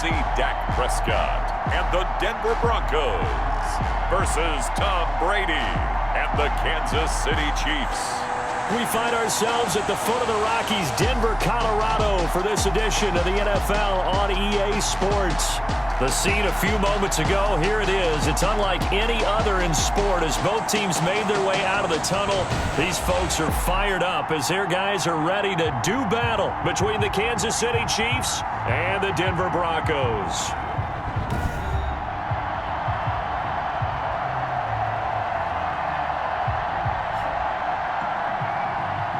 see Dak Prescott and the Denver Broncos versus Tom Brady and the Kansas City Chiefs. We find ourselves at the foot of the Rockies, Denver, Colorado, for this edition of the NFL on EA Sports. The scene a few moments ago, here it is. It's unlike any other in sport as both teams made their way out of the tunnel. These folks are fired up as their guys are ready to do battle between the Kansas City Chiefs and the Denver Broncos.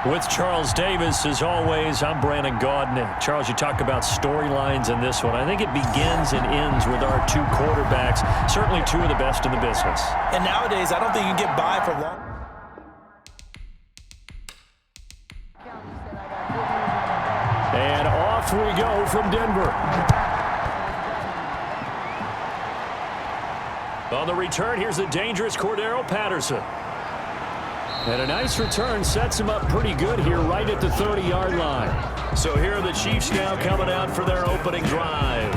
With Charles Davis, as always, I'm Brandon Gaudin. Charles, you talk about storylines in this one. I think it begins and ends with our two quarterbacks, certainly two of the best in the business. And nowadays, I don't think you can get by for long. And off we go from Denver. On the return, here's the dangerous Cordero Patterson. And a nice return sets him up pretty good here right at the 30-yard line. So here are the Chiefs now coming out for their opening drive.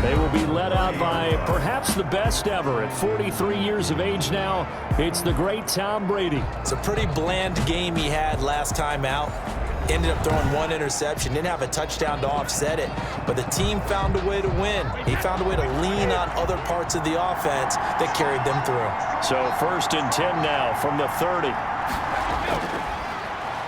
They will be led out by perhaps the best ever at 43 years of age now. It's the great Tom Brady. It's a pretty bland game he had last time out. Ended up throwing one interception. Didn't have a touchdown to offset it. But the team found a way to win. He found a way to lean on other parts of the offense that carried them through. So 1st and 10 now from the 30.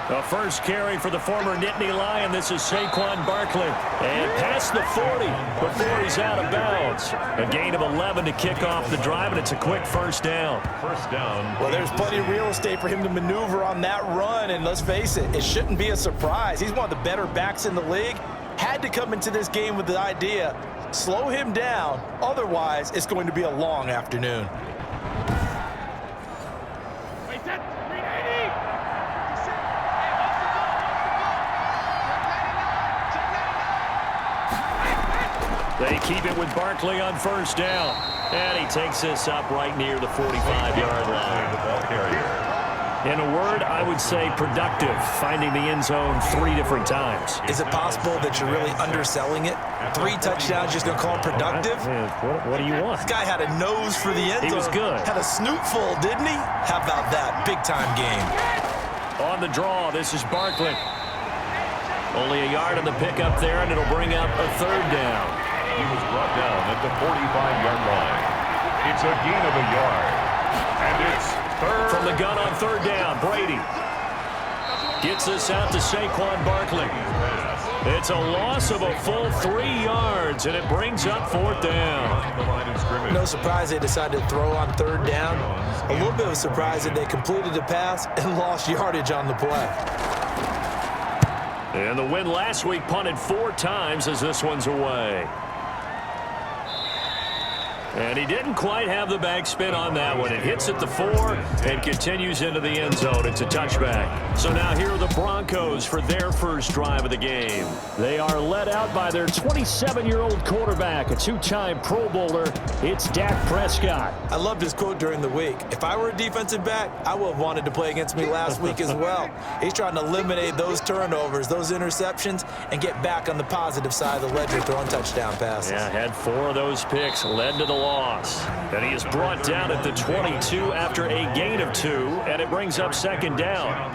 The first carry for the former Nittany Lion. This is Saquon Barkley. And past the 40 before he's out of bounds. A gain of 11 to kick off the drive, and it's a quick first down. First down. Well, there's plenty of real estate for him to maneuver on that run, and let's face it, it shouldn't be a surprise. He's one of the better backs in the league. Had to come into this game with the idea, slow him down, otherwise it's going to be a long afternoon. They keep it with Barkley on first down. And he takes this up right near the 45-yard line. The ball carrier. In a word, I would say productive, finding the end zone 3 different times. Is it possible that you're really underselling it? 3 touchdowns, just going to call it productive? What do you want? This guy had a nose for the end zone. He was good. Had a snoot full, didn't he? How about that? Big-time game. On the draw, this is Barkley. Only a yard on the pickup there, and it'll bring up a 3rd down. He was brought down at the 45-yard line. It's a gain of a yard. And it's 3rd. From the gun on 3rd down, Brady gets this out to Saquon Barkley. It's a loss of a full 3 yards, and it brings up 4th down. No surprise they decided to throw on 3rd down. A little bit of a surprise that they completed the pass and lost yardage on the play. And the win last week punted 4 times as this one's away. And he didn't quite have the backspin on that one. It hits at the 4 and continues into the end zone. It's a touchback. So now here are the Broncos for their first drive of the game. They are led out by their 27-year-old quarterback, a 2-time Pro Bowler. It's Dak Prescott. I loved his quote during the week. If I were a defensive back, I would have wanted to play against me last week as well. He's trying to eliminate those turnovers, those interceptions, and get back on the positive side of the ledger throwing touchdown passes. Yeah, had 4 of those picks, led to the loss. And he is brought down at the 22 after a gain of 2, and it brings up 2nd down.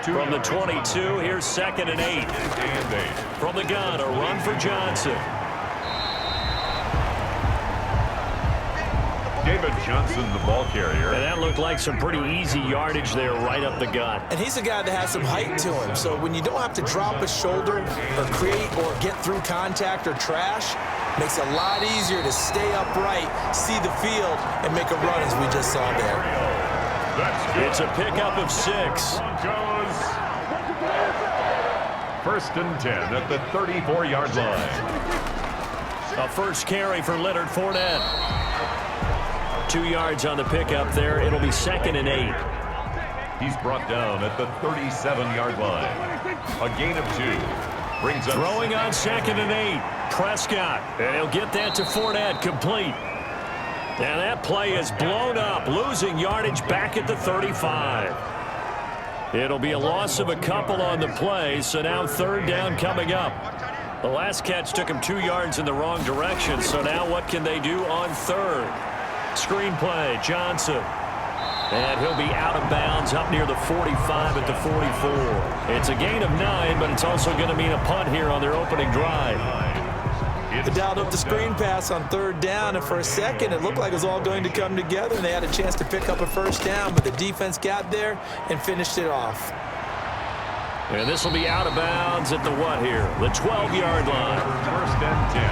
From the 22, here's 2nd and 8. From the gun, a run for Johnson. David Johnson, the ball carrier. And that looked like some pretty easy yardage there right up the gut. And he's a guy that has some height to him, so when you don't have to drop a shoulder or create or get through contact or trash, makes it a lot easier to stay upright, see the field, and make a run as we just saw there. It's a pickup of 6. Broncos. 1st and 10 at the 34-yard line. A first carry for Leonard Fournette. 2 yards on the pickup there. It'll be 2nd and 8. He's brought down at the 37-yard line. A gain of 2. Brings up throwing on 2nd and 8. Prescott. And he'll get that to Fournette, complete. And that play is blown up, losing yardage back at the 35. It'll be a loss of a couple on the play, so now 3rd down coming up. The last catch took him 2 yards in the wrong direction, so now what can they do on third? Screen play, Johnson. And he'll be out of bounds up near the 45 at the 44. It's a gain of 9, but it's also going to mean a punt here on their opening drive. They dialed up the screen pass on third down, and for a second it looked like it was all going to come together, and they had a chance to pick up a first down, but the defense got there and finished it off. And this will be out of bounds at the what here? The 12-yard line. First and 10.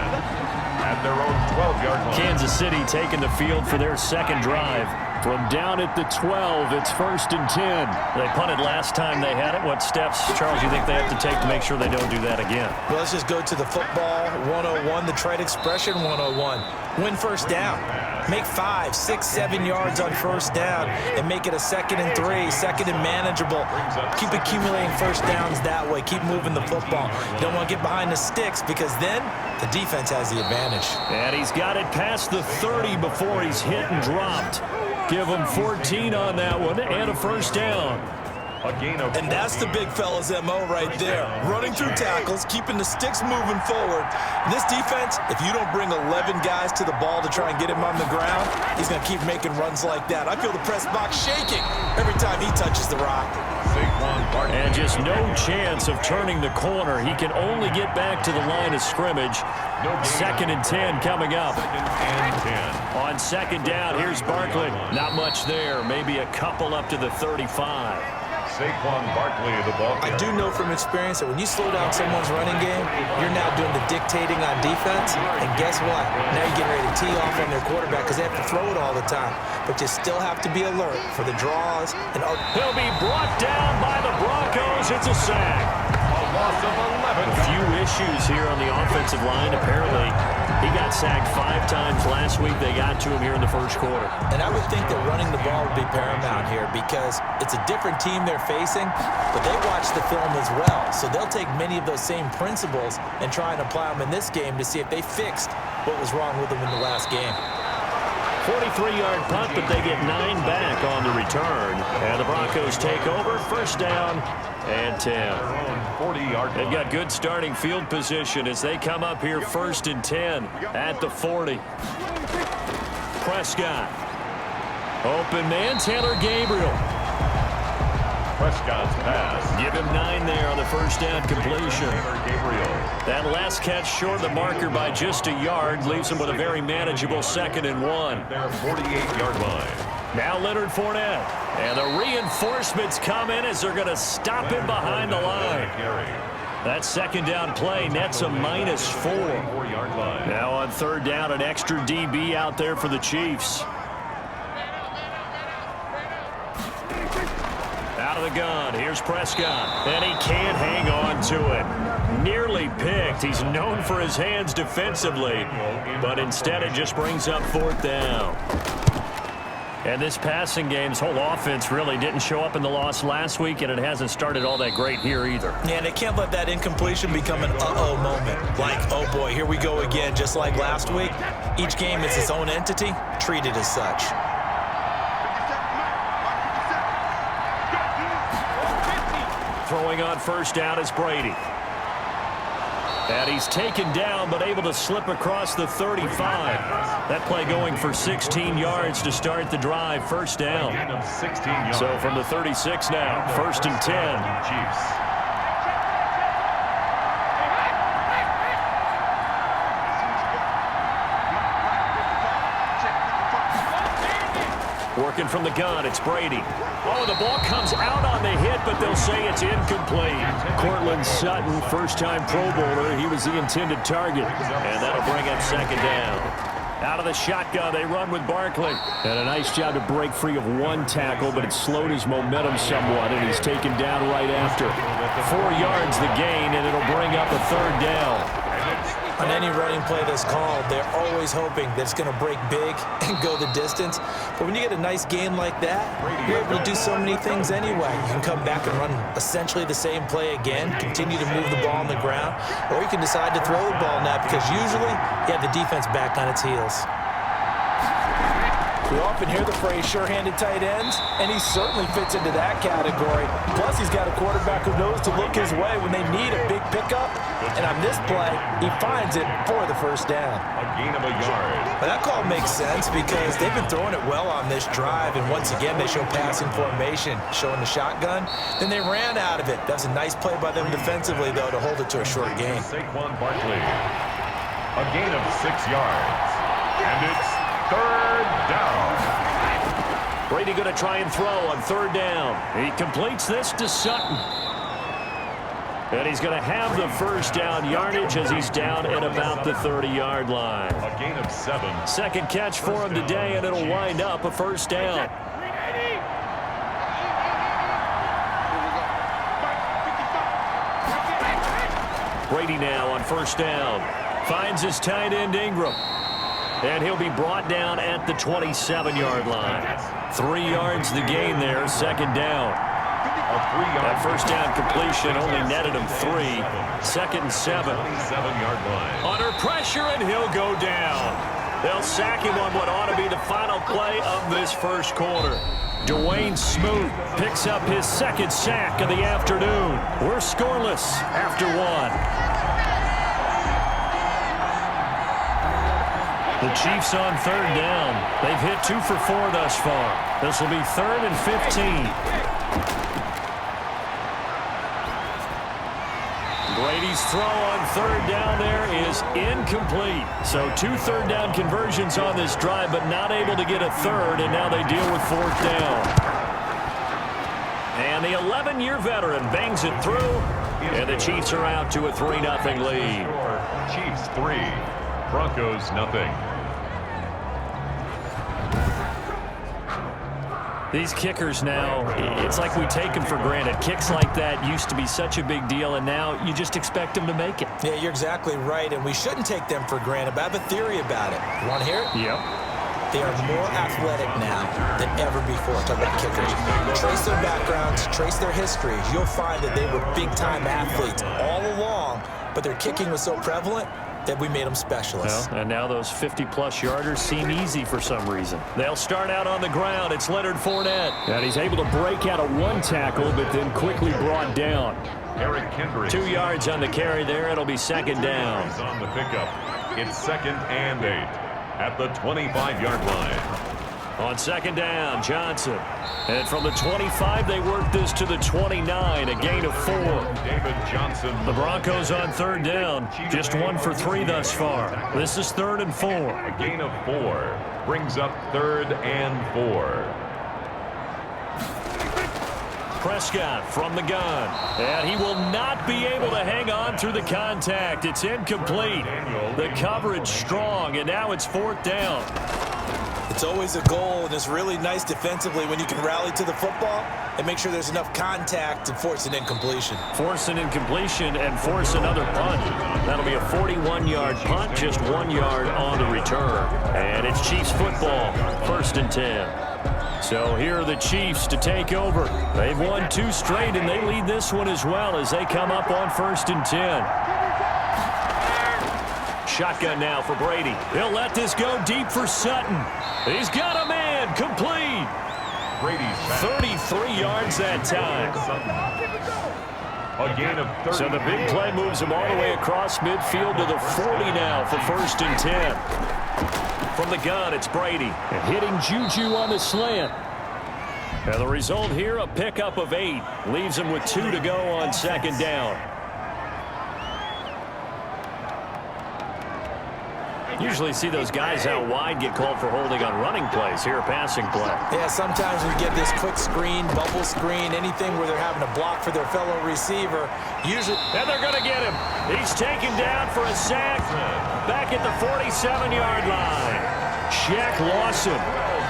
At their own 12-yard line. Kansas City taking the field for their second drive. From down at the 12, it's first and 10. They punted last time they had it. What steps, Charles, you think they have to take to make sure they don't do that again? Well, let's just go to the football 101, the trade expression 101. Win first down. Make 5, 6, 7 yards on first down and make it a 2nd and 3, second and manageable. Keep accumulating first downs that way. Keep moving the football. You don't want to get behind the sticks because then the defense has the advantage. And he's got it past the 30 before he's hit and dropped. Give him 14 on that one and a first down. And that's the big fella's MO right there. Running through tackles, keeping the sticks moving forward. This defense, if you don't bring 11 guys to the ball to try and get him on the ground, he's going to keep making runs like that. I feel the press box shaking every time he touches the rock. And just no chance of turning the corner. He can only get back to the line of scrimmage. 2nd and 10 coming up. On second down, here's Barkley. Not much there. Maybe a couple up to the 35. Saquon Barkley, the ball carrier. I do know from experience that when you slow down someone's running game, you're now doing the dictating on defense. And guess what? Now you're getting ready to tee off on their quarterback because they have to throw it all the time. But you still have to be alert for the draws. And he'll be brought down by the Broncos. It's a sack. A loss of 11. A few issues here on the offensive line. Apparently, he got sacked 5 times last week. They got to him here in the first quarter. And I would think that running the ball would be paramount here because it's a different team they're facing, but they watch the film as well. So they'll take many of those same principles and try and apply them in this game to see if they fixed what was wrong with them in the last game. 43-yard punt, but they get 9 back on the return. And the Broncos take over. First down and 10. They've got good starting field position as they come up here first and 10 at the 40. Prescott. Open man, Taylor Gabriel. Prescott's pass. Give him 9 there on the first down completion. That last catch short of the marker by just a yard leaves him with a very manageable 2nd and 1. Their 48-yard line. Now Leonard Fournette. And the reinforcements come in as they're going to stop him behind the line. That second down play nets a -4. Now on third down, an extra DB out there for the Chiefs. Out of the gun, here's Prescott, and he can't hang on to it. Nearly picked. He's known for his hands defensively, but instead it just brings up 4th down. And this passing game's whole offense really didn't show up in the loss last week, and it hasn't started all that great here either. Yeah, and they can't let that incompletion become an uh-oh moment. Like, oh boy, here we go again, just like last week. Each game is its own entity, treated as such. Throwing on first down is Brady. And he's taken down but able to slip across the 35. That play going for 16 yards to start the drive. First down. So from the 36 now, first and 10. Chiefs. Working from the gun, it's Brady. Oh, the ball comes out on the hit, but they'll say it's incomplete. Cortland Sutton, first-time Pro Bowler. He was the intended target. And that'll bring up second down. Out of the shotgun, they run with Barkley. And a nice job to break free of 1 tackle, but it slowed his momentum somewhat, and he's taken down right after. 4 yards the gain, and it'll bring up a third down. On any running play that's called, they're always hoping that it's going to break big and go the distance. But when you get a nice game like that, you're able to do so many things anyway. You can come back and run essentially the same play again, continue to move the ball on the ground, or you can decide to throw the ball now because usually you have the defense back on its heels. We often hear the phrase sure-handed tight ends, and he certainly fits into that category. Plus, he's got a quarterback who knows to look his way when they need a big pickup. And on this play, he finds it for the first down. A gain of a yard. But that call makes sense because they've been throwing it well on this drive, and once again, they show passing formation, showing the shotgun. Then they ran out of it. That's a nice play by them defensively, though, to hold it to a short gain. Saquon Barkley. A gain of 6 yards. And it's 3rd down. Brady going to try and throw on 3rd down. He completes this to Sutton. And he's going to have the first down yardage as he's down at about the 30-yard line. A gain of 7. Second catch for him today, and it'll wind up a first down. Brady now on first down. Finds his tight end Ingram. And he'll be brought down at the 27-yard line. 3 yards the gain there, second down. That first down completion only netted him 3. 2nd and 7. 27-yard line. Under pressure, and he'll go down. They'll sack him on what ought to be the final play of this first quarter. Dwayne Smoot picks up his 2nd sack of the afternoon. We're scoreless after 1. The Chiefs on 3rd down. They've hit 2 for 4 thus far. This will be 3rd and 15. Brady's throw on 3rd down there is incomplete. So 2 3rd down conversions on this drive, but not able to get a 3rd, and now they deal with 4th down. And the 11-year veteran bangs it through, and the Chiefs are out to a 3-0 lead. Chiefs 3, Broncos nothing. These kickers now, it's like we take them for granted. Kicks like that used to be such a big deal, and now you just expect them to make it. Yeah, you're exactly right, and we shouldn't take them for granted, but I have a theory about it. You want to hear it? Yep. They are more athletic now than ever before. Talk about kickers. Trace their backgrounds, trace their histories. You'll find that they were big-time athletes all along, but their kicking was so prevalent that we made them specialists. Well, and now those 50-plus yarders seem easy for some reason. They'll start out on the ground. It's Leonard Fournette. And he's able to break out of 1 tackle, but then quickly brought down. Eric Kendricks. 2 yards on the carry there. It'll be 2nd down. On the pickup. It's 2nd and 8 at the 25-yard line. On 2nd down, Johnson. And from the 25, they work this to the 29, a gain of 4. David Johnson. The Broncos on 3rd down, just 1 for 3 thus far. This is 3rd and 4. A gain of 4 brings up 3rd and 4. Prescott from the gun. And he will not be able to hang on through the contact. It's incomplete. The coverage strong, and now it's 4th down. It's always a goal, and it's really nice defensively when you can rally to the football and make sure there's enough contact to force an incompletion. Force an incompletion and force another punt. That'll be a 41-yard punt, just 1 yard on the return. And it's Chiefs football, 1st and 10. So here are the Chiefs to take over. They've won 2 straight, and they lead this one as well as they come up on 1st and 10. Shotgun now for Brady. He'll let this go deep for Sutton. He's got a man, complete. Brady's 33 yards that time. A gain of 30. So the big play moves him all the way across midfield to the 40 now for 1st and 10. From the gun, it's Brady. And hitting Juju on the slant. And the result here, a pickup of 8. Leaves him with 2 to go on 2nd down. Usually see those guys out wide get called for holding on running plays. Here, a passing play. Yeah, sometimes we get this quick screen, bubble screen, anything where they're having to block for their fellow receiver. Usually, and they're going to get him. He's taken down for a sack back at the 47-yard line. Shaq Lawson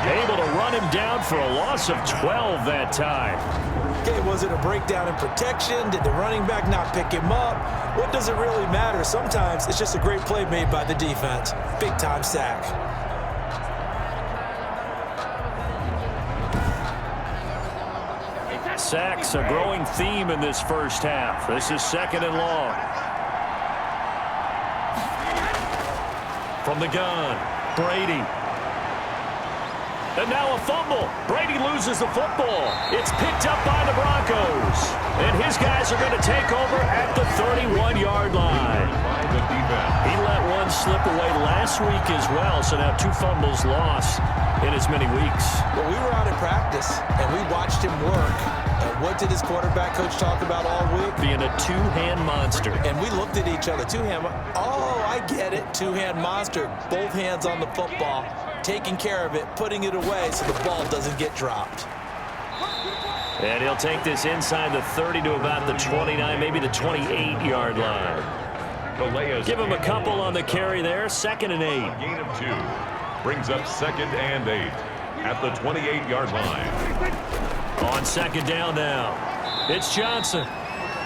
able to run him down for a loss of 12 that time. Okay, was it a breakdown in protection? Did the running back not pick him up? What does it really matter? Sometimes it's just a great play made by the defense. Big-time sack. Sacks, a growing theme in this first half. This is 2nd and long. From the gun, Brady. And now a fumble. Brady loses the football. It's picked up by the Broncos. And his guys are going to take over at the 31-yard line. He let one slip away last week as well, so now 2 fumbles lost in as many weeks. Well, we were out in practice, and we watched him work. And what did his quarterback coach talk about all week? Being a two-hand monster. And we looked at each other. Oh, I get it. Two-hand monster. Both hands on the football, taking care of it, putting it away so the ball doesn't get dropped. And he'll take this inside the 30 to about the 29, maybe the 28-yard line. Give him a couple on the carry there. 2nd and 8. A gain of 2. Brings up 2nd and 8 at the 28-yard line. On 2nd down now, it's Johnson.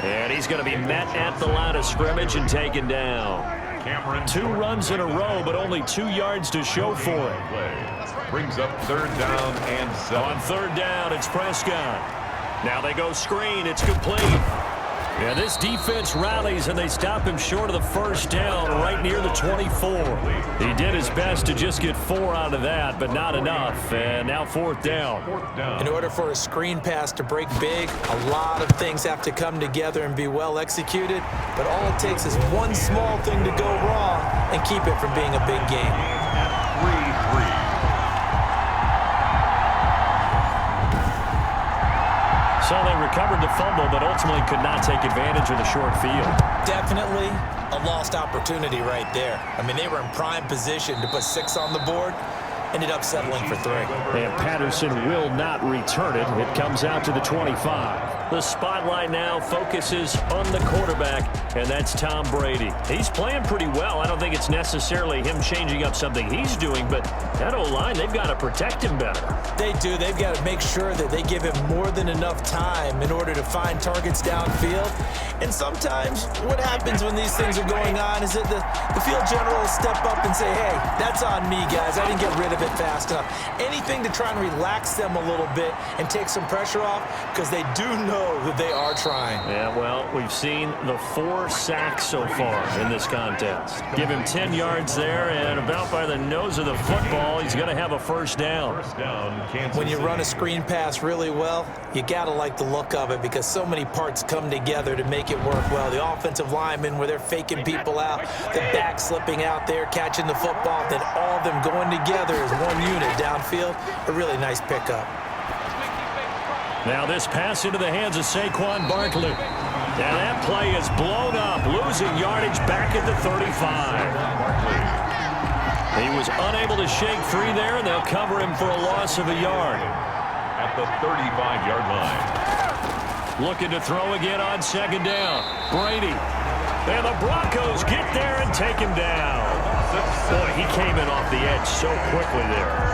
And he's going to be met at the line of scrimmage and taken down. 2 runs in a row, but only 2 yards to show for it. Brings up 3rd down and 7. On 3rd down, it's Prescott. Now they go screen. It's complete. Yeah, this defense rallies, and they stop him short of the 1st down right near the 24. He did his best to just get 4 out of that, but not enough. And now 4th down. In order for a screen pass to break big, a lot of things have to come together and be well executed. But all it takes is one small thing to go wrong and keep it from being a big game. 3-3. So they recovered the fumble, but ultimately could not take advantage of the short field. Definitely a lost opportunity right there. I mean, they were in prime position to put 6 on the board. Ended up settling for 3. And Patterson will not return it. It comes out to the 25. The spotlight now focuses on the quarterback, and that's Tom Brady. He's playing pretty well. I don't think it's necessarily him changing up something he's doing, but that O-line, they've got to protect him better. They do. They've got to make sure that they give him more than enough time in order to find targets downfield. And sometimes what happens when these things are going on is that the field general will step up and say, hey, that's on me, guys. I didn't get rid of it fast enough. Anything to try and relax them a little bit and take some pressure off, because they do know that they are trying. Yeah, well, we've seen the 4 sacks so far in this contest. Give him 10 yards there, and about by the nose of the football, he's going to have a 1st down. When you run a screen pass really well, you got to like the look of it, because so many parts come together to make it work well. The offensive linemen, where they're faking people out, the back slipping out there, catching the football, then all of them going together as one unit downfield. A really nice pickup. Now this pass into the hands of Saquon Barkley. And that play is blown up, losing yardage back at the 35. He was unable to shake free there, and they'll cover him for a loss of a yard. At the 35-yard line. Looking to throw again on 2nd down. Brady. And the Broncos get there and take him down. Boy, he came in off the edge so quickly there.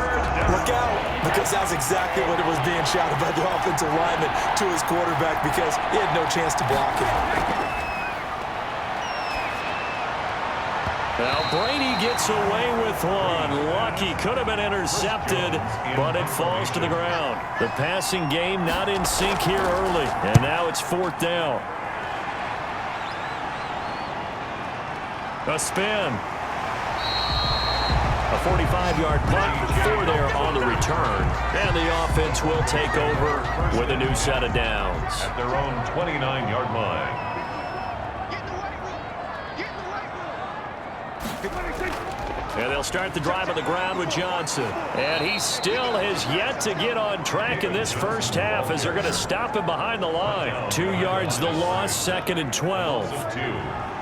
Look out, because that's exactly what it was being shouted by the offensive lineman to his quarterback, because he had no chance to block it. Now Brady gets away with one. Lucky, could have been intercepted, but it falls to the ground. The passing game not in sync here early, and now it's 4th down. A spin. A 45-yard punt, 4 there on the return. And the offense will take over with a new set of downs. At their own 29-yard line. And they'll start the drive on the ground with Johnson. And he still has yet to get on track in this first half, as they're going to stop him behind the line. 2 yards the loss, 2nd and 12.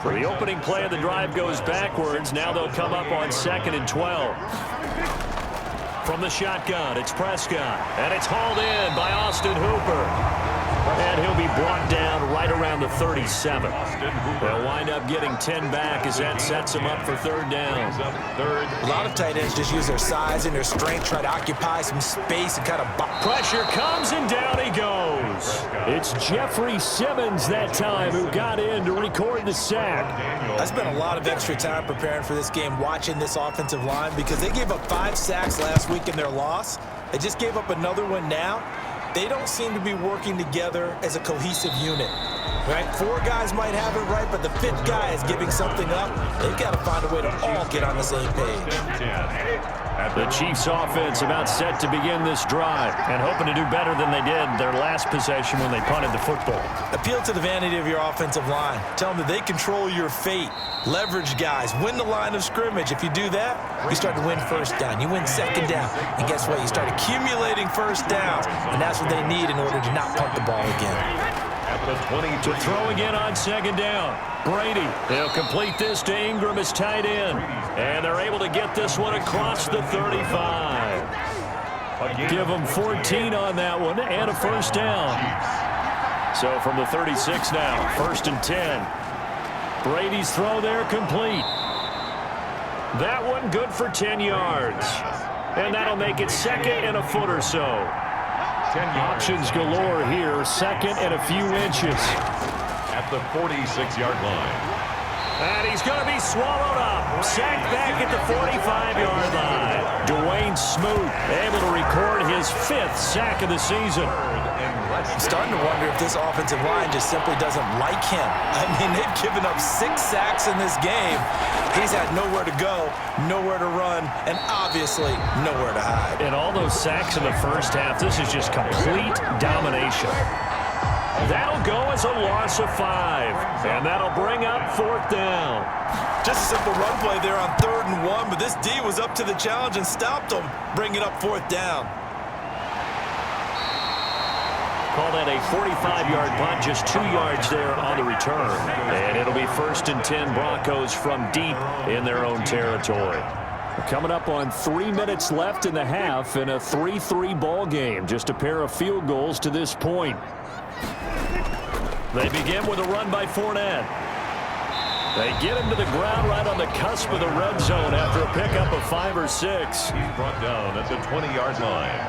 The opening play of the drive goes backwards. Now they'll come up on 2nd and 12. From the shotgun, it's Prescott. And it's hauled in by Austin Hooper. And he'll be brought down right around the 37. They'll wind up getting 10 back as that sets them up for 3rd down. A lot of tight ends just use their size and their strength, try to occupy some space and kind of... Pressure comes, and down he goes. It's Jeffrey Simmons that time who got in to record the sack. I spent a lot of extra time preparing for this game, watching this offensive line, because they gave up 5 sacks last week in their loss. They just gave up another one now. They don't seem to be working together as a cohesive unit, right? 4 guys might have it right, but the 5th guy is giving something up. They've got to find a way to all get on the same page. At The Chiefs offense about set to begin this drive and hoping to do better than they did their last possession when they punted the football. Appeal to the vanity of your offensive line. Tell them that they control your fate. Leverage guys. Win the line of scrimmage. If you do that, you start to win first down. You win second down. And guess what? You start accumulating first downs. And that's what they need in order to not punt the ball again. To throw again on second down. Brady, he'll complete this to Ingram as tight end. And they're able to get this one across the 35. Give them 14 on that one and a first down. So from the 36 now, 1st and 10. Brady's throw there complete. That one good for 10 yards. And that'll make it 2nd and a foot or so. Options galore here, 2nd and a few inches. At the 46-yard line. And he's going to be swallowed up. Sacked back at the 45-yard line. Dwayne Smoot able to record his 5th sack of the season. I'm starting to wonder if this offensive line just simply doesn't like him. I mean, they've given up 6 sacks in this game. He's had nowhere to go, nowhere to run, and obviously nowhere to hide. And all those sacks in the first half, this is just complete domination. That'll go as a loss of 5. And that'll bring up 4th down. Just a simple run play there on 3rd and 1, but this D was up to the challenge and stopped them, bringing up 4th down. Call that a 45-yard punt, just 2 yards there on the return. And it'll be 1st and 10 Broncos from deep in their own territory. We're coming up on 3 minutes left in the half in a 3-3 ball game. Just a pair of field goals to this point. They begin with a run by Fournette. They get him to the ground right on the cusp of the red zone after a pickup of 5 or 6. He's brought down at the 20-yard line.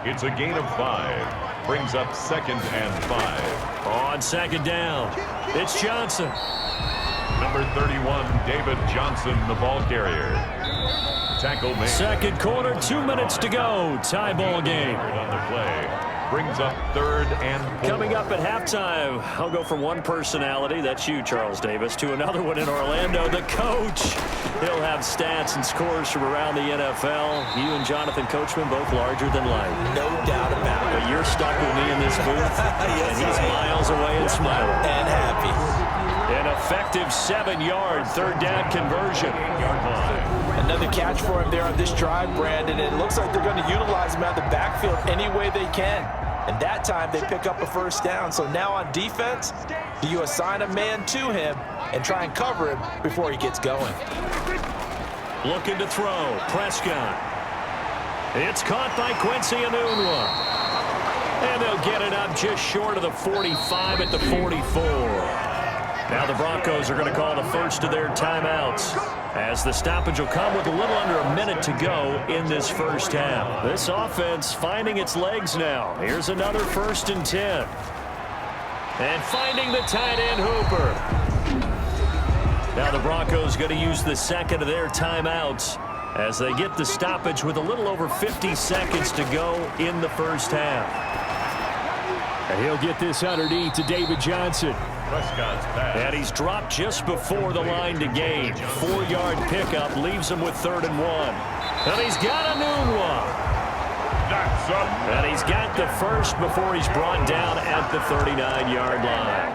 It's a gain of 5. Brings up 2nd and 5. On 2nd down, it's Johnson. Number 31, David Johnson, the ball carrier. Tackle made. 2nd quarter, 2 minutes to go. Tie ball game. On the play. Brings up 3rd and 4. Coming up at halftime, I'll go from one personality, that's you, Charles Davis, to another one in Orlando, the coach. He'll have stats and scores from around the NFL. You and Jonathan Coachman both larger than life. No doubt about it. But you're stuck with me in this booth, Yes, and he's miles away and smiling. And happy. An effective 7-yard 3rd down conversion. Another catch for him there on this drive, Brandon. And it looks like they're going to utilize him out of the backfield any way they can. And that time they pick up a first down. So now on defense, do you assign a man to him and try and cover him before he gets going? Looking to throw. Prescott. It's caught by Quincy Enunwa. And they'll get it up just short of the 45 at the 44. Now the Broncos are going to call the first of their timeouts, as the stoppage will come with a little under a minute to go in this first half. This offense finding its legs now. Here's another 1st and 10. And finding the tight end Hooper. Now the Broncos going to use the 2nd of their timeouts as they get the stoppage with a little over 50 seconds to go in the first half. And he'll get this underneath to David Johnson. And he's dropped just before the line to gain. 4-yard pickup leaves him with 3rd and 1. And he's got Enunwa. And he's got the first before he's brought down at the 39-yard line.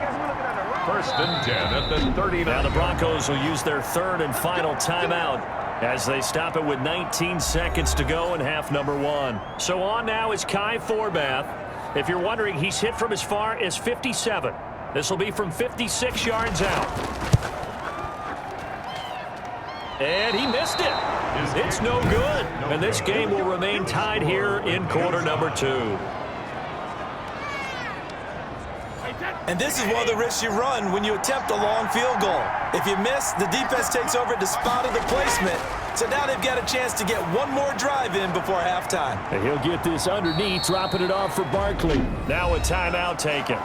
1st and 10 at the 39. Now the Broncos will use their 3rd and final timeout as they stop it with 19 seconds to go in half number 1. So on now is Kai Forbath. If you're wondering, he's hit from as far as 57. This will be from 56 yards out. And he missed it. It's no good. And this game will remain tied here in quarter number 2. And this is one of the risks you run when you attempt a long field goal. If you miss, the defense takes over at the spot of the placement. So now they've got a chance to get one more drive in before halftime. And he'll get this underneath, dropping it off for Barkley. Now a timeout taken.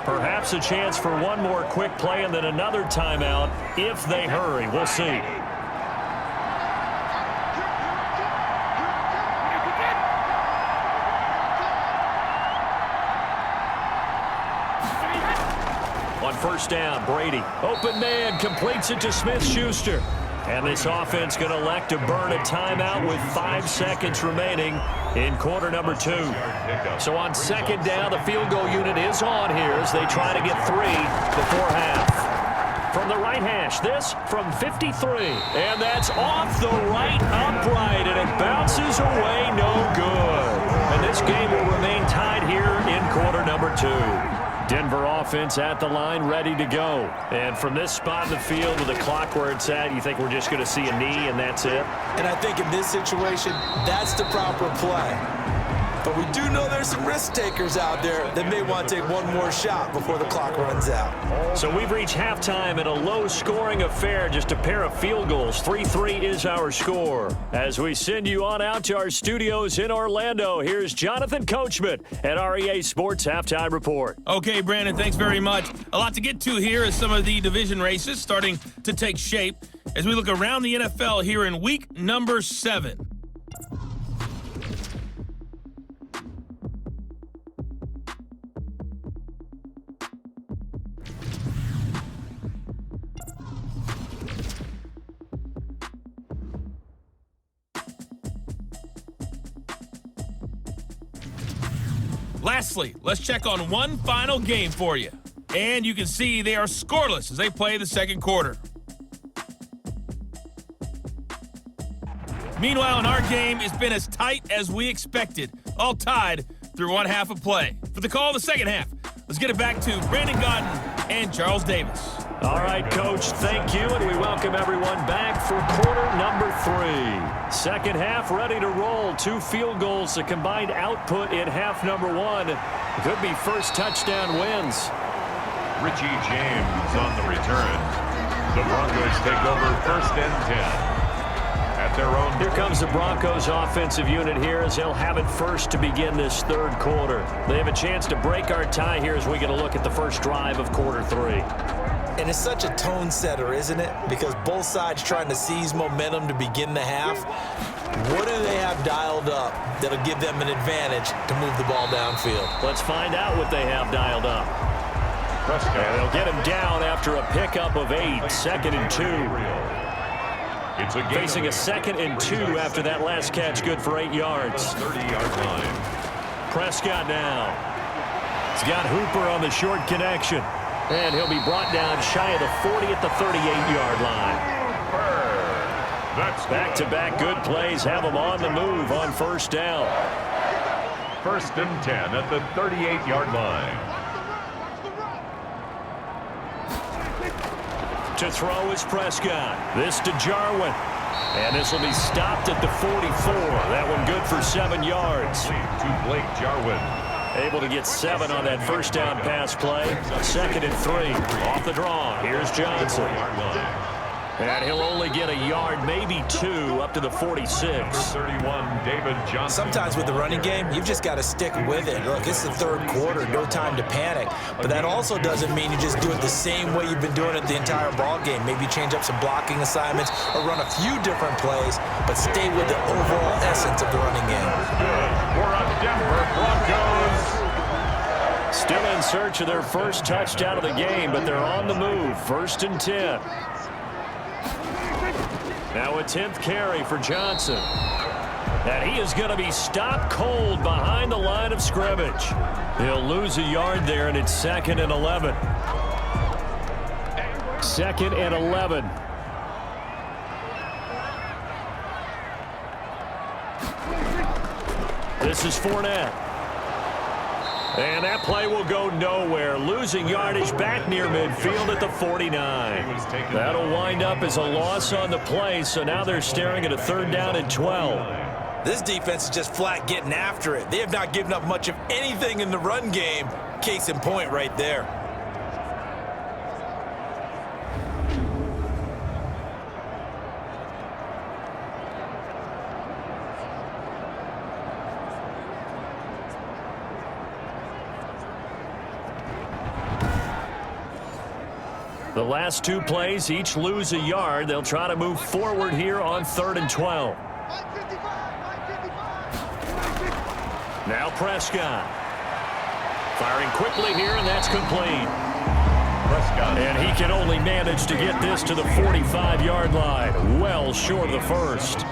Perhaps a chance for one more quick play and then another timeout if they hurry. We'll see. On 1st down, Brady. Open man, completes it to Smith-Schuster. And this offense going to elect to burn a timeout with 5 seconds remaining in quarter number 2. So on second down, the field goal unit is on here as they try to get 3 before half. From the right hash, this from 53. And that's off the right upright, and it bounces away no good. And this game will remain tied here in quarter number 2. Denver offense at the line, ready to go. And from this spot in the field with the clock where it's at, you think we're just going to see a knee and that's it? And I think in this situation, that's the proper play. But we do know there's some risk takers out there that may want to take one more shot before the clock runs out. So we've reached halftime in a low-scoring affair, just a pair of field goals. 3-3 is our score. As we send you on out to our studios in Orlando, here's Jonathan Coachman at REA Sports Halftime Report. Okay, Brandon, thanks very much. A lot to get to here as some of the division races starting to take shape as we look around the NFL here in week number 7. Lastly, let's check on one final game for you. And you can see they are scoreless as they play the second quarter. Meanwhile, in our game, it's been as tight as we expected, all tied through one half of play. For the call of the second half, let's get it back to Brandon Gaudin and Charles Davis. All right, Coach, thank you, and we welcome everyone back for quarter number 3. Second half ready to roll. 2 field goals, the combined output in half number 1. Could be first touchdown wins. Richie James on the return. The Broncos take over first and 10. At their own. Here comes the Broncos offensive unit here as they'll have it first to begin this third quarter. They have a chance to break our tie here as we get a look at the first drive of quarter 3. And it's such a tone setter, isn't it? Because both sides trying to seize momentum to begin the half. What do they have dialed up that'll give them an advantage to move the ball downfield? Let's find out what they have dialed up. And they'll get him down after a pickup of 8, second and 2. Facing a second and 2 after that last catch, good for 8 yards. 30-yard line. Prescott now. He's got Hooper on the short connection. And he'll be brought down shy of the 40 at the 38-yard line. Back-to-back good plays have them on the move on first down. First and 10 at the 38-yard line. To throw is Prescott. This to Jarwin. And this will be stopped at the 44. That one good for 7 yards. To Blake Jarwin. Able to get 7 on that first down pass play. Second and 3. Off the draw. Here's Johnson. And he'll only get a yard, maybe 2, up to the 46. 31, David Johnson. Sometimes with the running game, you've just got to stick with it. Look, it's the third quarter, no time to panic. But that also doesn't mean you just do it the same way you've been doing it the entire ball game. Maybe change up some blocking assignments or run a few different plays, but stay with the overall essence of the running game. For a Denver Broncos. Still in search of their first touchdown of the game, but they're on the move. First and 10. Now a 10th carry for Johnson. And he is going to be stopped cold behind the line of scrimmage. He'll lose a yard there, and it's second and 11. Second and 11. This is Fournette. And that play will go nowhere. Losing yardage back near midfield at the 49. That'll wind up as a loss on the play, so now they're staring at a third down and 12. This defense is just flat getting after it. They have not given up much of anything in the run game. Case in point right there. The last 2 plays each lose a yard. They'll try to move forward here on 3rd and 12. Now Prescott. Firing quickly here, and that's complete. And he can only manage to get this to the 45-yard line, well short of the first.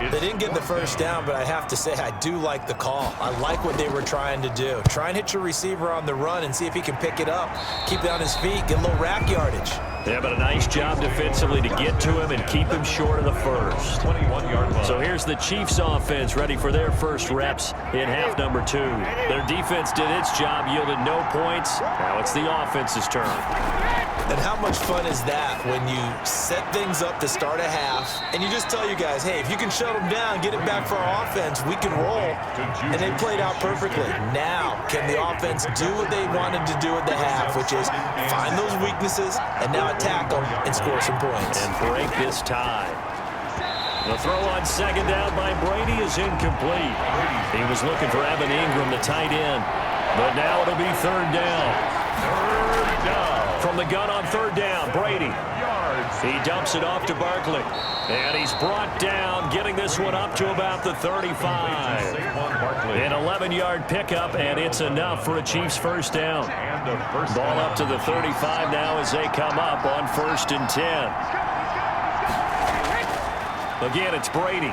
They didn't get the first down, but I have to say I do like the call. I like what they were trying to do. Try and hit your receiver on the run and see if he can pick it up, keep it on his feet, get a little rack yardage. Yeah, but a nice job defensively to get to him and keep him short of the first. 21-yard line. So here's the Chiefs offense ready for their first reps in half number 2. Their defense did its job, yielded no points. Now it's the offense's turn. And how much fun is that when you set things up to start a half and you just tell you guys, hey, if you can shut them down, get it back for our offense, we can roll. And they played out perfectly. Now, can the offense do what they wanted to do at the half, which is find those weaknesses and now attack them and score some points. And break this tie. The throw on second down by Brady is incomplete. He was looking for Evan Ingram, the tight end. But now it'll be third down. Third down. From the gun on third down, Brady. He dumps it off to Barkley. And he's brought down, getting this one up to about the 35. An 11-yard pickup, and it's enough for a Chiefs first down. Ball up to the 35 now as they come up on 1st and 10. Again, it's Brady.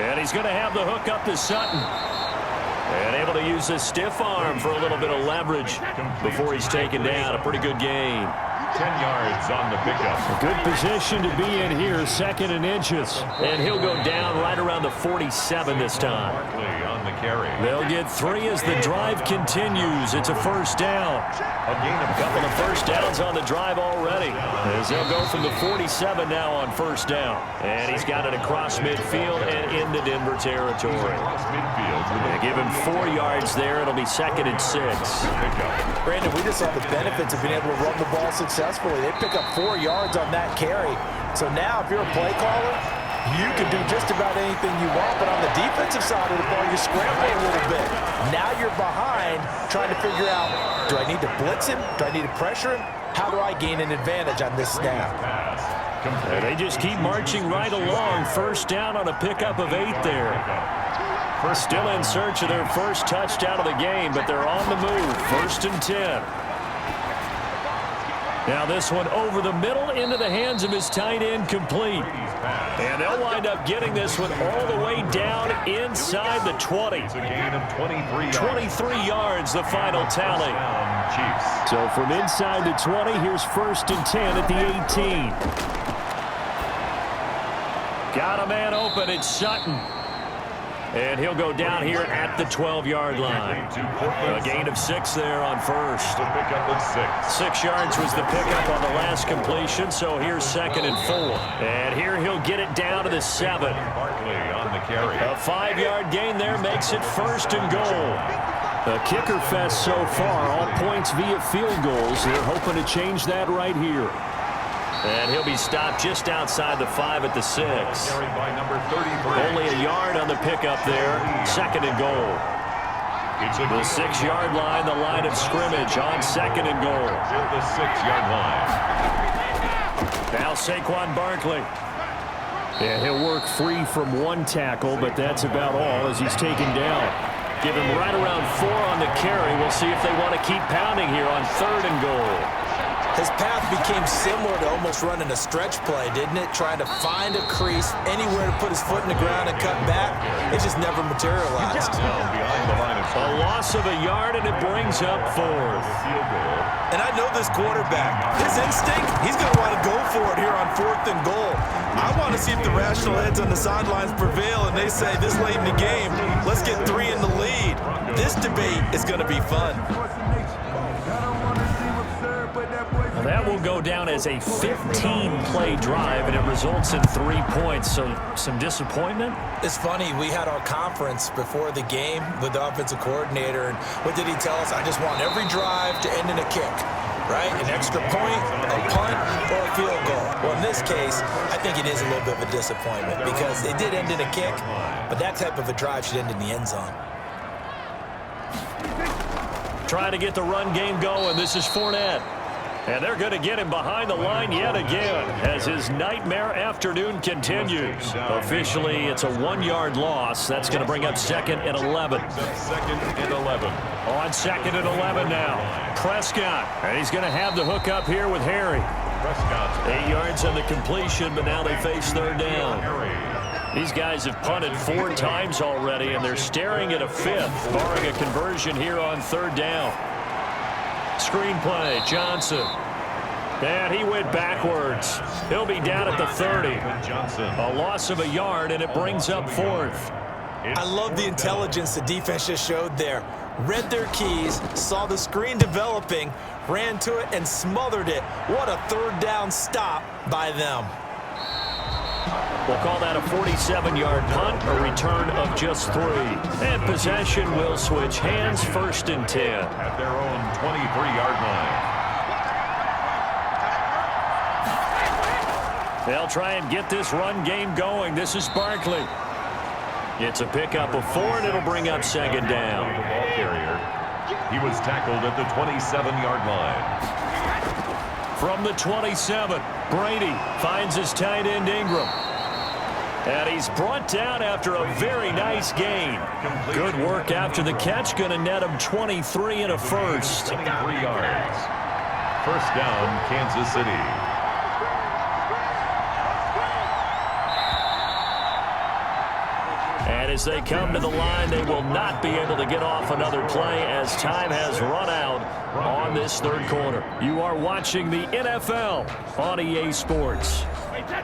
And he's going to have the hook up to Sutton. And able to use his stiff arm for a little bit of leverage before he's taken down. A pretty good gain. 10 yards on the pickup. A good position to be in here, 2nd and inches. And he'll go down right around the 47 this time. Barkley on the carry. They'll get 3 as the drive continues. It's a first down. A gain of A couple of first downs on the drive already. As they'll go from the 47 now on first down. And he's got it across midfield and into Denver territory. across midfield. They give him 4 yards there. It'll be 2nd and 6. Brandon, we just saw the benefits of being able to run the ball successfully. They pick up 4 yards on that carry. So now if you're a play caller, you can do just about anything you want. But on the defensive side of the ball, you're scrambling a little bit. Now you're behind trying to figure out, do I need to blitz him? Do I need to pressure him? How do I gain an advantage on this snap? And they just keep marching right along. First down on a pickup of 8 there. Still in search of their first touchdown of the game, but they're on the move. 1st and 10. Now this one over the middle into the hands of his tight end, complete. And they'll wind up getting this one all the way down inside the 20. It's a gain of 23 yards. 23 yards, the final tally. Chiefs. So from inside the 20, here's 1st and 10 at the 18. Got a man open, it's Sutton. And he'll go down here at the 12-yard line. A gain of 6 there on first. The pickup of 6. 6 yards was the pickup on the last completion, so here's 2nd and 4. And here he'll get it down to the 7. Barkley on the carry. A 5-yard gain there makes it 1st and goal. A kicker fest so far, all points via field goals. They're hoping to change that right here. And he'll be stopped just outside the 5 at the 6. Carried by number 33. Only a yard on the pickup there. 2nd and goal. It's The 6-yard line, the line of scrimmage on 2nd and goal. at the 6-yard line. Now Saquon Barkley. Yeah, he'll work free from 1 tackle, but that's about all as he's taken down. Give him right around 4 on the carry. We'll see if they want to keep pounding here on 3rd and goal. His path became similar to almost running a stretch play, didn't it? Trying to find a crease, anywhere to put his foot in the ground and cut back. It just never materialized. Down behind the line of A loss of a yard, and it brings up 4th. field goal. And I know this quarterback, his instinct, he's going to want to go for it here on 4th and goal. I want to see if the rational heads on the sidelines prevail and they say this late in the game, let's get 3 in the lead. This debate is going to be fun. That will go down as a 15-play drive, and it results in 3 points. So some disappointment? It's funny, we had our conference before the game with the offensive coordinator, and what did he tell us? I just want every drive to end in a kick, right? An extra point, a punt, or a field goal. Well, in this case, I think it is a little bit of a disappointment because it did end in a kick, but that type of a drive should end in the end zone. Trying to get the run game going. This is Fournette. And they're going to get him behind the line yet again as his nightmare afternoon continues. Officially, it's a 1-yard loss. That's going to bring up 2nd and 11. 2nd and 11. On 2nd and 11 now. Prescott. And he's going to have the hook up here with Harry. Prescott. 8 yards on the completion, but now they face 3rd down. These guys have punted 4 times already, and they're staring at a 5th, barring a conversion here on 3rd down. Screenplay, Johnson. And he went backwards. He'll be down at the 30. A loss of a yard, and it brings up 4th. I love the intelligence the defense just showed there. Read their keys, saw the screen developing, ran to it, and smothered it. What a 3rd down stop by them. We'll call that a 47-yard punt, a return of just 3. And possession will switch hands, 1st and 10. At their own 23-yard line. They'll try and get this run game going. This is Barkley. It's a pickup of 4, and it'll bring up 2nd down. The ball carrier. He was tackled at the 27-yard line. From the 27, Brady finds his tight end Ingram. And he's brought down after a very nice gain. Good work after the catch. Going to net him 23 and a first. 23 yards. 1st down, Kansas City. And as they come to the line, they will not be able to get off another play as time has run out on this 3rd quarter. You are watching the NFL on EA Sports.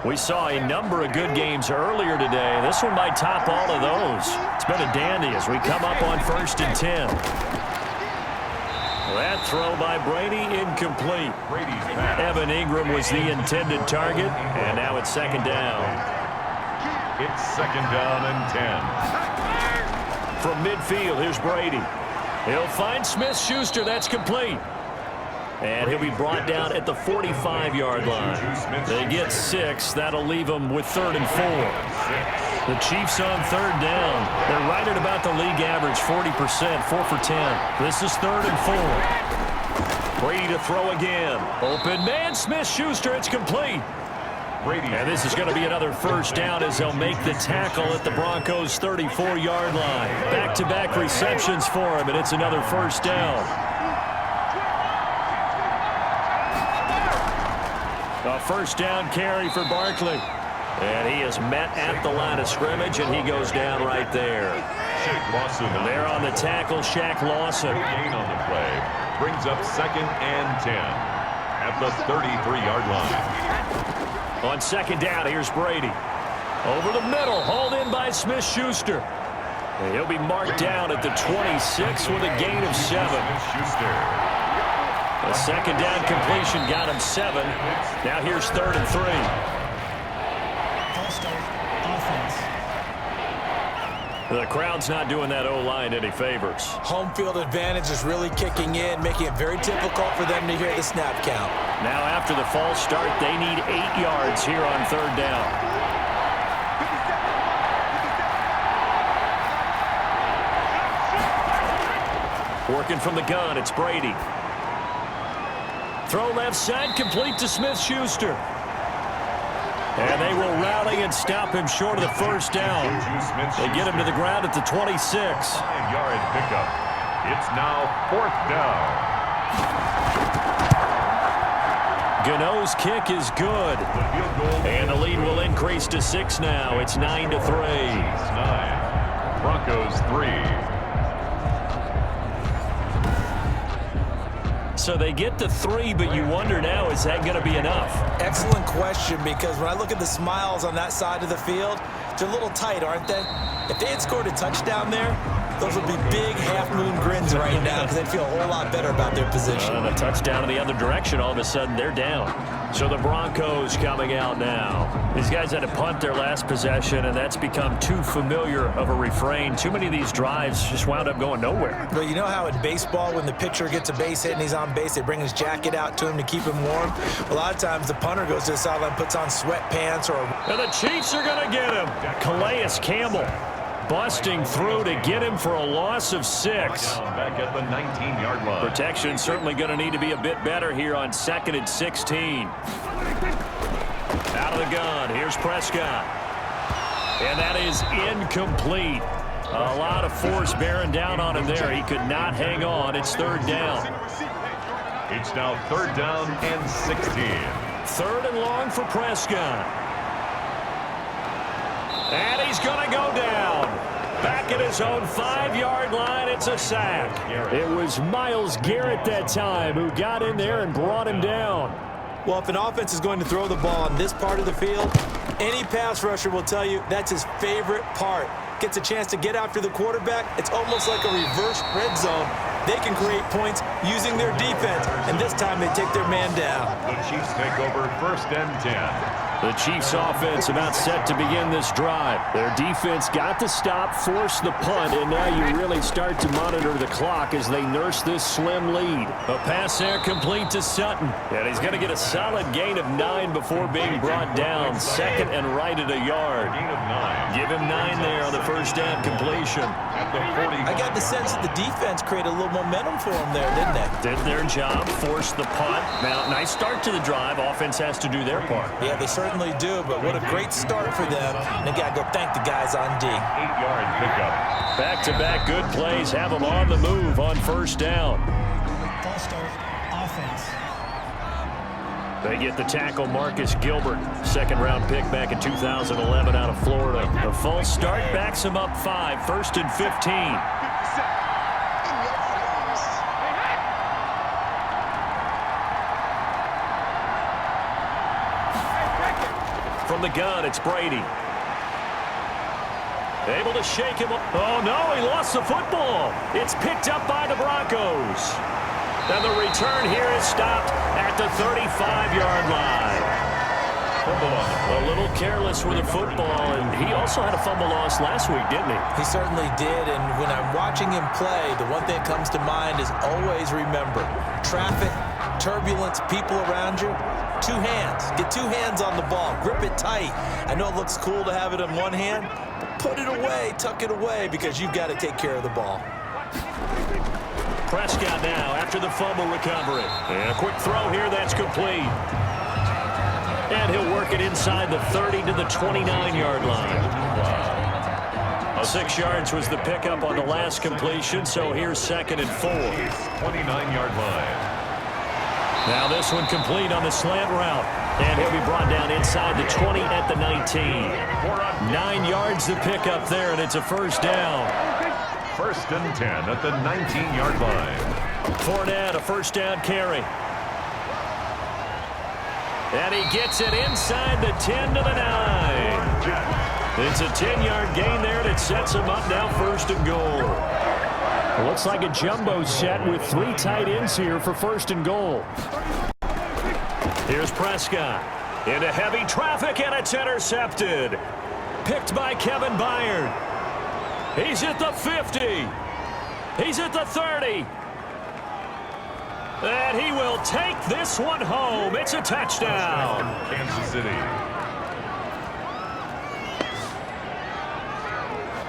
We saw a number of good games earlier today. This one might top all of those. It's been a dandy as we come up on 1st and 10. That throw by Brady incomplete. Evan Ingram was the intended target, and now it's 2nd down. It's 2nd down and 10. From midfield, here's Brady. He'll find Smith-Schuster. That's complete. And he'll be brought down at the 45-yard line. They get 6. That'll leave them with 3rd and 4. The Chiefs on 3rd down. They're right at about the league average, 40%, 4 for 10. This is 3rd and 4. Brady to throw again. Open man, Smith-Schuster. It's complete. And this is going to be another 1st down as they'll make the tackle at the Broncos' 34-yard line. Back-to-back receptions for him, and it's another 1st down. A 1st down carry for Barkley. And he is met at the line of scrimmage, and he goes down right there. And there on the tackle, Shaq Lawson. Gain on the play brings up 2nd and 10 at the 33-yard line. On 2nd down, here's Brady. Over the middle, hauled in by Smith-Schuster. And he'll be marked down at the 26 with a gain of 7. The 2nd down completion got him 7. Now here's 3rd and 3. The crowd's not doing that O-line any favors. Home field advantage is really kicking in, making it very difficult for them to hear the snap count. Now after the false start, they need 8 yards here on 3rd down. Working from the gun, it's Brady. Throw left side, complete to Smith-Schuster. And they will rally and stop him short of the 1st down. They get him to the ground at the 26. 5-yard pickup. It's now 4th down. Gano's kick is good. And the lead will increase to 6 now. It's 9-3. 9. Broncos 3. So they get to 3, but you wonder now, is that going to be enough? Excellent question, because when I look at the smiles on that side of the field, they're a little tight, aren't they? If they had scored a touchdown there, those would be big half-moon grins right now because they'd feel a whole lot better about their position. And a touchdown in the other direction, all of a sudden they're down. So the Broncos coming out now. These guys had to punt their last possession, and that's become too familiar of a refrain. Too many of these drives just wound up going nowhere. Well, you know how in baseball, when the pitcher gets a base hit and he's on base, they bring his jacket out to him to keep him warm? A lot of times the punter goes to the sideline, puts on sweatpants or... And the Chiefs are going to get him. Calais Campbell. busting through to get him for a loss of 6. Back at the 19-yard line. Protection certainly going to need to be a bit better here on 2nd and 16. Out of the gun, here's Prescott. And that is incomplete. A lot of force bearing down on him there. He could not hang on. It's 3rd down. It's now 3rd down and 16. 3rd and long for Prescott. And he's going to go down. Back at his own 5-yard line, it's a sack. It was Myles Garrett that time who got in there and brought him down. Well, if an offense is going to throw the ball on this part of the field, any pass rusher will tell you that's his favorite part. Gets a chance to get after the quarterback. It's almost like a reverse red zone. They can create points using their defense, and this time they take their man down. The Chiefs take over 1st and 10. The Chiefs offense about set to begin this drive. Their defense got the stop, forced the punt, and now you really start to monitor the clock as they nurse this slim lead. A pass there complete to Sutton. And he's going to get a solid gain of 9 before being brought down. 2nd and right at a yard. Give him 9 there on the 1st down completion. I got the sense that the defense created a little momentum for them there, didn't they? Did their job, forced the punt. Now, nice start to the drive. Offense has to do their part. Yeah, they certainly do, but what a great start for them. And they got to go thank the guys on D. 8-yard pickup. Back-to-back good plays have them on the move on 1st down. False start, offense. They get the tackle, Marcus Gilbert. 2nd-round pick back in 2011 out of Florida. The false start backs him up 5, 1st and 15. From the gun, it's Brady. Able to shake him up. Oh, no, he lost the football. It's picked up by the Broncos. And the return here is stopped at the 35-yard line. A little careless with the football, and he also had a fumble loss last week, didn't he? He certainly did, and when I'm watching him play, the one thing that comes to mind is always remember, traffic, turbulence, people around you, 2 hands. Get 2 hands on the ball. Grip it tight. I know it looks cool to have it in one hand, but put it away, tuck it away, because you've got to take care of the ball. Prescott now after the fumble recovery. And a quick throw here, that's complete. And he'll work it inside the 30 to the 29-yard line. 6 yards was the pickup on the last completion, so here's 2nd and 4. 29-yard line. Now this one complete on the slant route. And he'll be brought down inside the 20 at the 19. 9 yards to pick up there, and it's a 1st down. 1st and 10 at the 19-yard line. Fournette, a 1st down carry. And he gets it inside the 10 to the 9. It's a 10-yard gain there, and it sets him up now 1st and goal. It looks like a jumbo set with 3 tight ends here for 1st and goal. Here's Prescott. Into heavy traffic, and it's intercepted. Picked by Kevin Byard. He's at the 50. He's at the 30. And he will take this one home. It's a touchdown. Kansas City.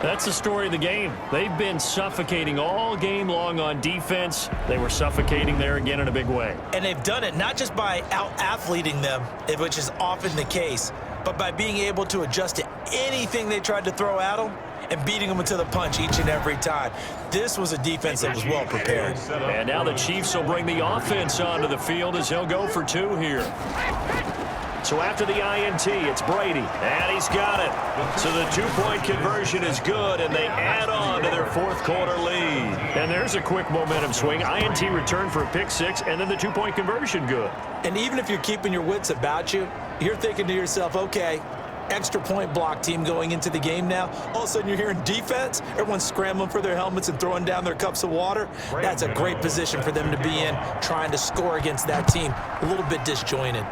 That's the story of the game. They've been suffocating all game long on defense. They were suffocating there again in a big way. And they've done it not just by out-athleting them, which is often the case, but by being able to adjust to anything they tried to throw at them and beating them into the punch each and every time. This was a defense that was well prepared. And now the Chiefs will bring the offense onto the field as he'll go for 2 here. So after the INT, it's Brady, and he's got it. So the 2-point conversion is good, and they add on to their 4th quarter lead. And there's a quick momentum swing. INT return for a pick 6, and then the 2-point conversion good. And even if you're keeping your wits about you, you're thinking to yourself, okay, extra point block team going into the game now. All of a sudden you're hearing defense. Everyone's scrambling for their helmets and throwing down their cups of water. That's a great position for them to be in, trying to score against that team. A little bit disjointed.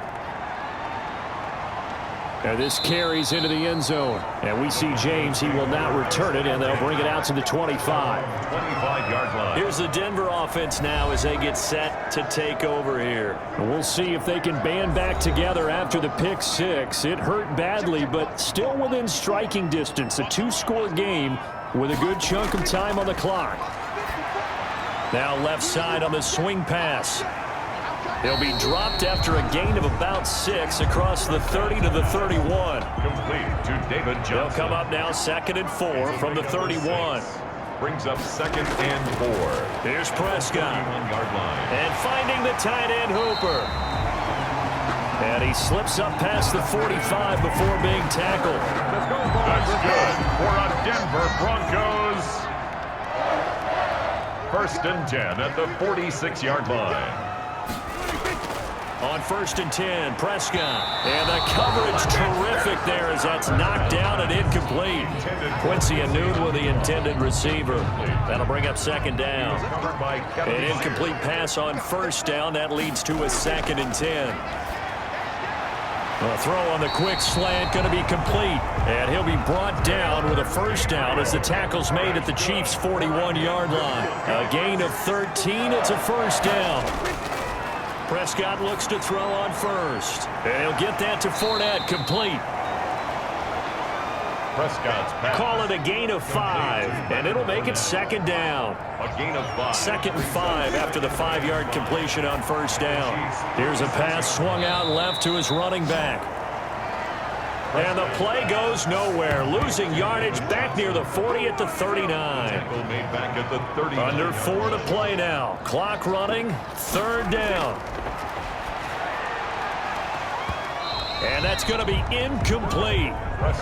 And this carries into the end zone. And we see James. He will not return it, and they'll bring it out to the 25. 25-yard line. Here's the Denver offense now as they get set to take over here. And we'll see if they can band back together after the pick six. It hurt badly, but still within striking distance. A two-score game with a good chunk of time on the clock. Now left side on the swing pass. He'll be dropped after a gain of about 6 across the 30 to the 31. Complete to David Johnson. They'll come up now 2nd and 4 from the 31. Brings up 2nd and 4. Here's Prescott. 31-yard line. And finding the tight end Hooper. And he slips up past the 45 before being tackled. That's good for a Denver Broncos. 1st and 10 at the 46-yard line. On 1st and 10, Prescott. And the coverage terrific there as that's knocked down and incomplete. Quincy Anoon with the intended receiver. That'll bring up 2nd down. An incomplete pass on 1st down. That leads to a 2nd and 10. A throw on the quick slant going to be complete. And he'll be brought down with a 1st down as the tackle's made at the Chiefs' 41-yard line. A gain of 13. It's a 1st down. Prescott looks to throw on 1st. And he'll get that to Fournette, complete. Prescott's pass. Call it a gain of 5, and it'll make it 2nd down. A gain of 5. 2nd and 5 after the 5-yard completion on 1st down. Here's a pass swung out left to his running back. And the play goes nowhere. Losing yardage back near the 40 at the 39. Tackle made back at the 30. Under 4 to play now. Clock running. 3rd down. And that's going to be incomplete.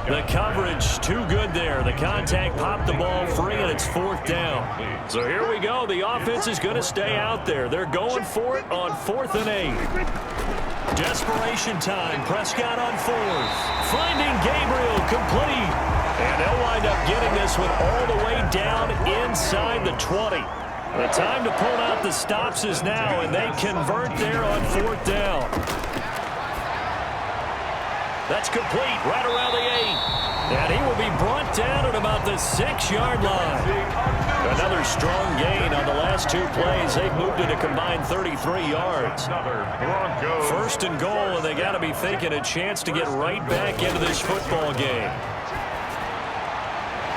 The coverage too good there. The contact popped the ball free, and it's 4th down. So here we go. The offense is going to stay out there. They're going for it on 4th and 8. Desperation time. Prescott on 4th. Finding Gabriel, complete. And they'll wind up getting this one all the way down inside the 20. The time to pull out the stops is now, and they convert there on 4th down. That's complete right around the 8. And he will be brought down at about the 6-yard line. Another strong gain on the last 2 plays. They've moved it a combined 33 yards. 1st and goal, and they got to be thinking a chance to get right back into this football game.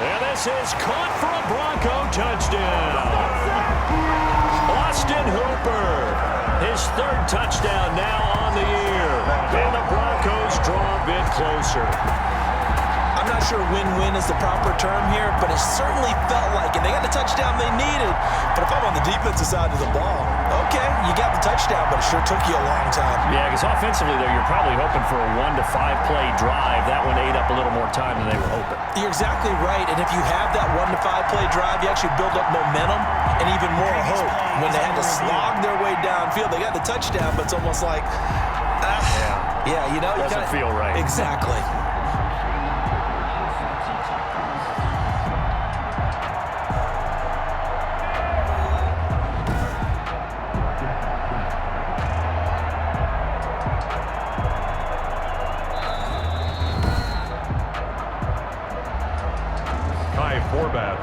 And this is caught for a Bronco touchdown. Austin Hooper, his 3rd touchdown now on the year. And the Broncos draw a bit closer. I'm not sure win-win is the proper term here, but it certainly felt like it. They got the touchdown they needed. But if I'm on the defensive side of the ball, okay, you got the touchdown, but it sure took you a long time. Yeah, because offensively, though, you're probably hoping for a 1 to 5 play drive. That one ate up a little more time than they were hoping. You're exactly right. And if you have that 1 to 5 play drive, you actually build up momentum and even more hope. When they had to slog their way downfield, they got the touchdown, but it's almost like, yeah, you know, you doesn't feel right. Exactly.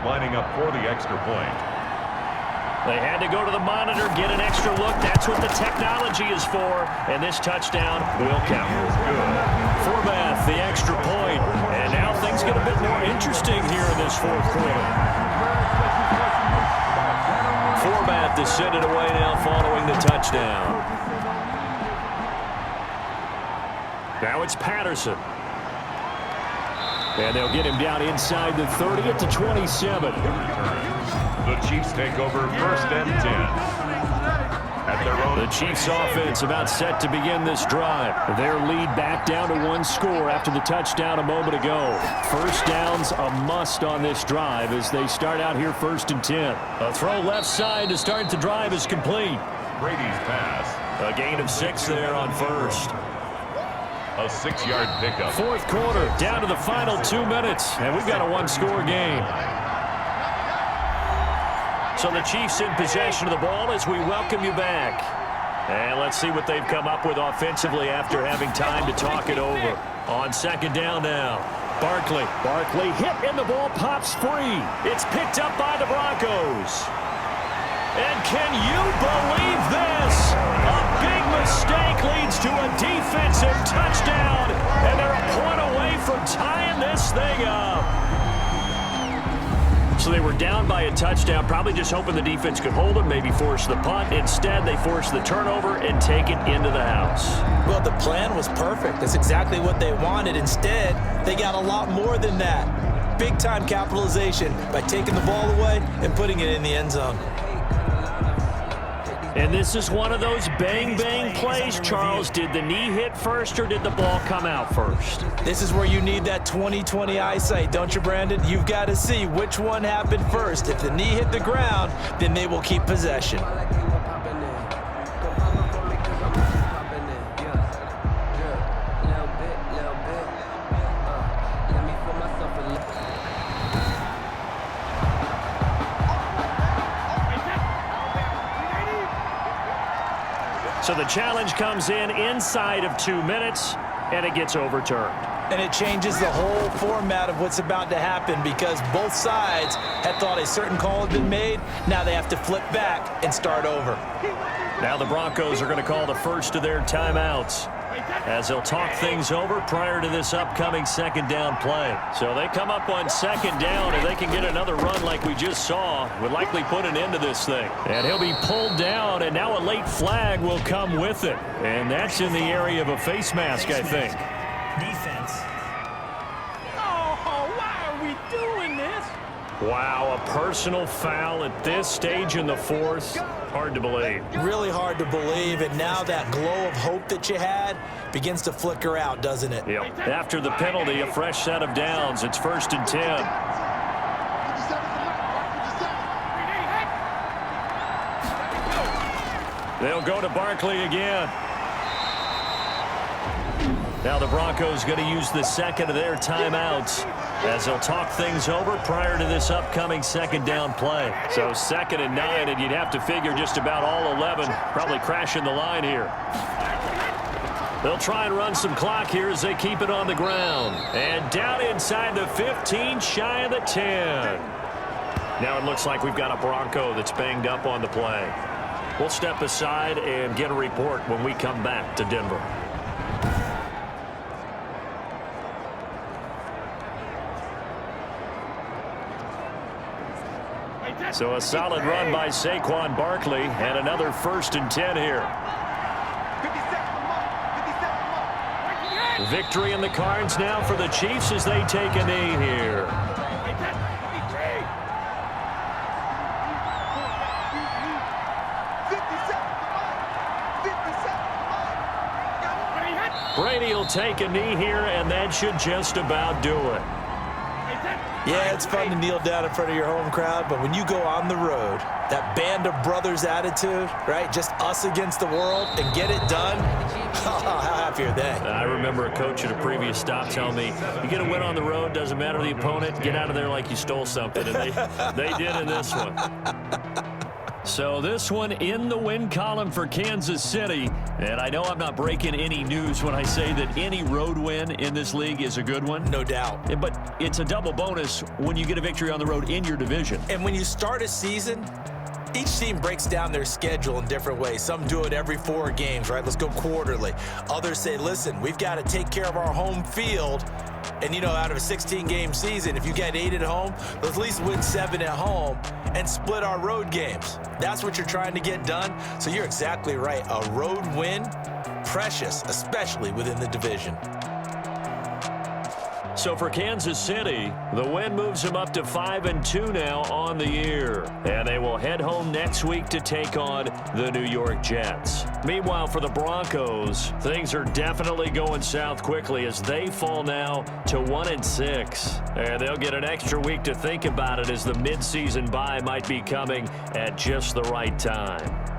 Lining up for the extra point. They had to go to the monitor, get an extra look. That's what the technology is for. And this touchdown will count. Good. Forbath, the extra point. And now things get a bit more interesting here in this 4th quarter. Forbath to send it away now following the touchdown. Now it's Patterson. And they'll get him down inside the 30 at the 27. The Chiefs take over 1st and 10. At their own. The Chiefs offense about set to begin this drive. Their lead back down to 1 score after the touchdown a moment ago. 1st down's a must on this drive as they start out here 1st and 10. A throw left side to start the drive is complete. Brady's pass. A gain of 6 there on 1st. A 6-yard pickup. 4th quarter, down to the final 2 minutes, and we've got a 1-score game. So the Chiefs in possession of the ball as we welcome you back. And let's see what they've come up with offensively after having time to talk it over. On second down now. Barkley hit and the ball pops free. It's picked up by the Broncos. And can you believe this? A big mistake leads to a defensive touchdown, and they're a point away from tying this thing up. So they were down by a touchdown, probably just hoping the defense could hold them, maybe force the punt. Instead, they forced the turnover and take it into the house. Well, the plan was perfect. That's exactly what they wanted. Instead, they got a lot more than that. Big-time capitalization by taking the ball away and putting it in the end zone. And this is one of those bang-bang plays, Charles. Did the knee hit first or did the ball come out first? This is where you need that 20/20 eyesight, don't you, Brandon? You've got to see which one happened first. If the knee hit the ground, then they will keep possession. So the challenge comes in inside of 2 minutes, and it gets overturned. And it changes the whole format of what's about to happen because both sides had thought a certain call had been made. Now they have to flip back and start over. Now the Broncos are going to call the first of their timeouts as they'll talk things over prior to this upcoming second down play. So they come up on second down, and they can get another run like we just saw. Would likely put an end to this thing. And he'll be pulled down, and now a late flag will come with it. And that's in the area of a face mask, I think. Defense. Oh, why are we doing this? Wow, a personal foul at this stage in the fourth. Hard to believe. Really hard to believe, and now that glow of hope that you had begins to flicker out, doesn't it? Yep. After the penalty, a fresh set of downs. It's 1st and 10. They'll go to Barkley again. Now the Broncos going to use the second of their timeouts as they'll talk things over prior to this upcoming second down play. So 2nd and 9, and you'd have to figure just about all 11 probably crashing the line here. They'll try and run some clock here as they keep it on the ground. And down inside the 15, shy of the 10. Now it looks like we've got a Bronco that's banged up on the play. We'll step aside and get a report when we come back to Denver. So a solid run by Saquon Barkley and another 1st and 10 here. Victory in the cards now for the Chiefs as they take a knee here. Brady will take a knee here, and that should just about do it. Yeah, it's fun to kneel down in front of your home crowd, but when you go on the road, that band of brothers attitude, right, just us against the world, and get it done, how happy are they? I remember a coach at a previous stop telling me, you get a win on the road, doesn't matter the opponent, get out of there like you stole something, and they did in this one. So this one in the win column for Kansas City. And I know I'm not breaking any news when I say that any road win in this league is a good one. No doubt. But it's a double bonus when you get a victory on the road in your division. And when you start a season, each team breaks down their schedule in different ways. Some do it every 4 games, right? Let's go quarterly. Others say, listen, we've got to take care of our home field. And, you know, out of a 16-game season, if you get 8 at home, let's at least win 7 at home and split our road games. That's what you're trying to get done. So you're exactly right. A road win, precious, especially within the division. So for Kansas City, the win moves them up to 5-2 now on the year. And they will head home next week to take on the New York Jets. Meanwhile, for the Broncos, things are definitely going south quickly as they fall now to 1-6. And they'll get an extra week to think about it as the midseason bye might be coming at just the right time.